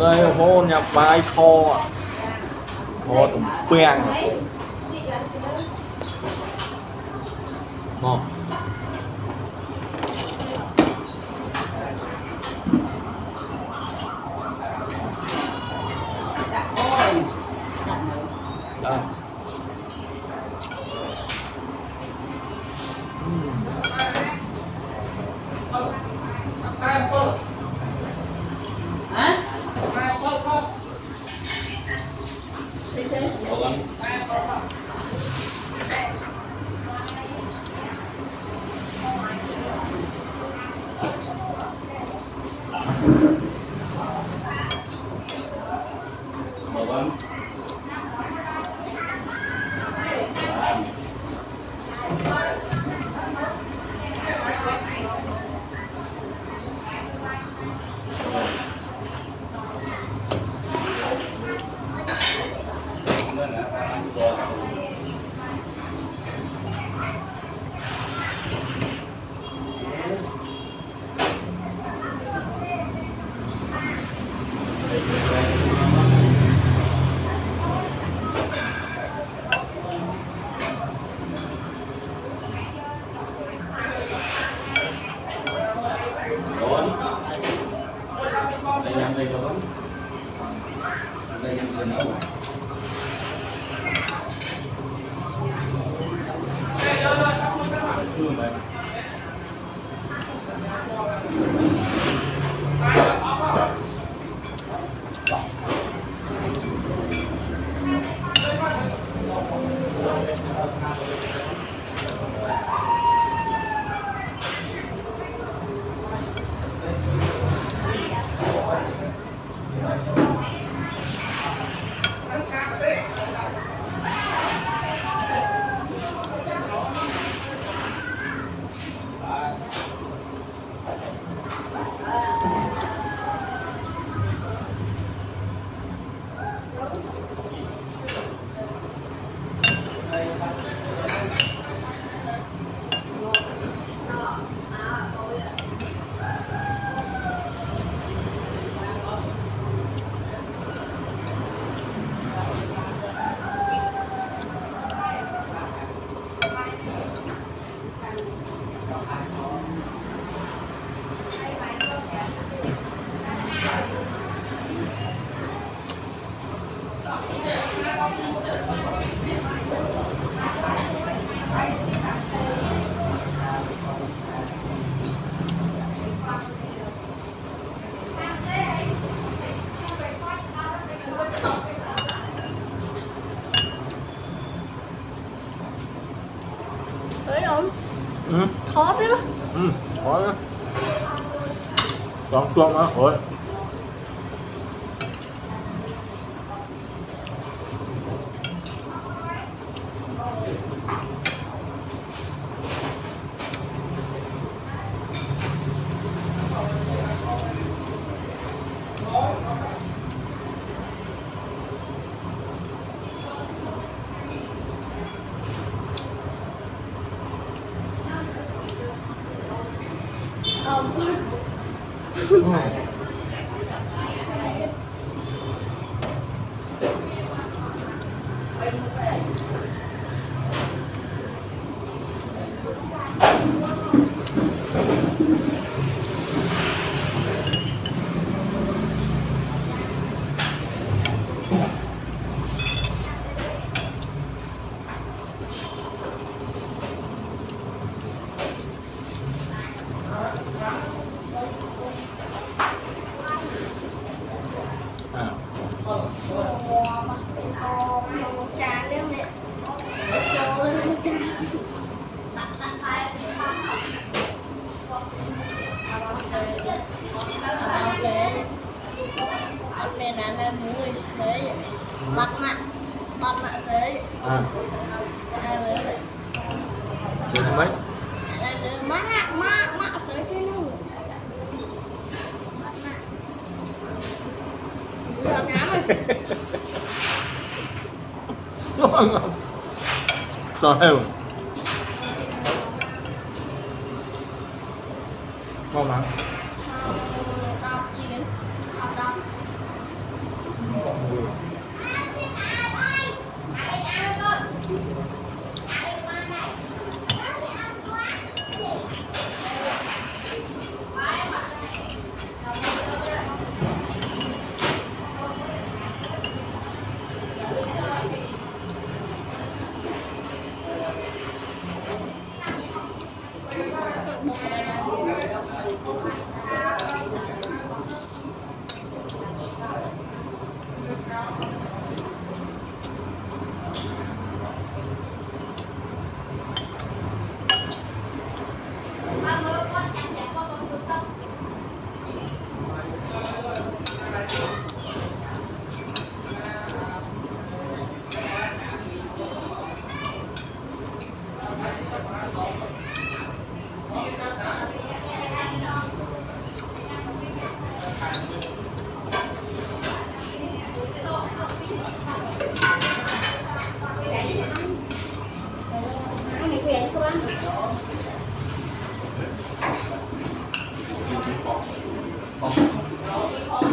đây hô nhập vai kho kho tụm quen ngon đây. Khó chứ. Khó chứ. Còn chuông á, ôi. Bắt mạng thế. Chứ mấy? Mạ thế thế nào? Bắt ngám rồi. Trời ơi. Ngon mà. Đọc chiến. Đọc. Vô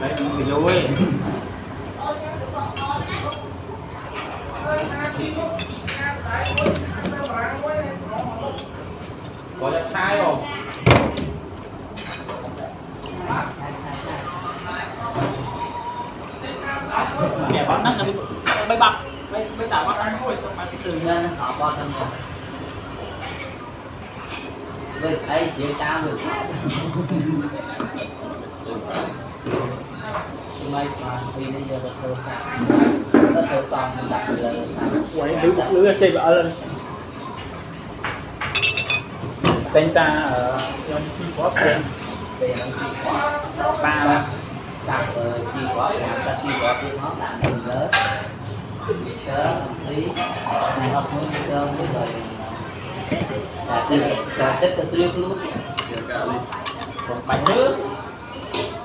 đấy thì vui có là sai không kẻ bắt nặng là bay bạc bay tả bắt ăn thôi mà từ nên họ con thân rồi với thấy chiều cao được may mà vì bây giờ được thơ sẵn nó thơ xong mình đặt lơ sẵn quay lưới chơi vợ lên tên ta ở trong khi có tiền về nó chỉ có ba sạc chỉ có làm ta chỉ có tiếng nó đạn từ lớn sớm tí này học mới sớm mới rồi cả chất cái siêu luôn còn bánh nước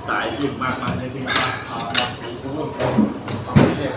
tại tiền bạc mà đây tiền bạc họ đọc thì cũng được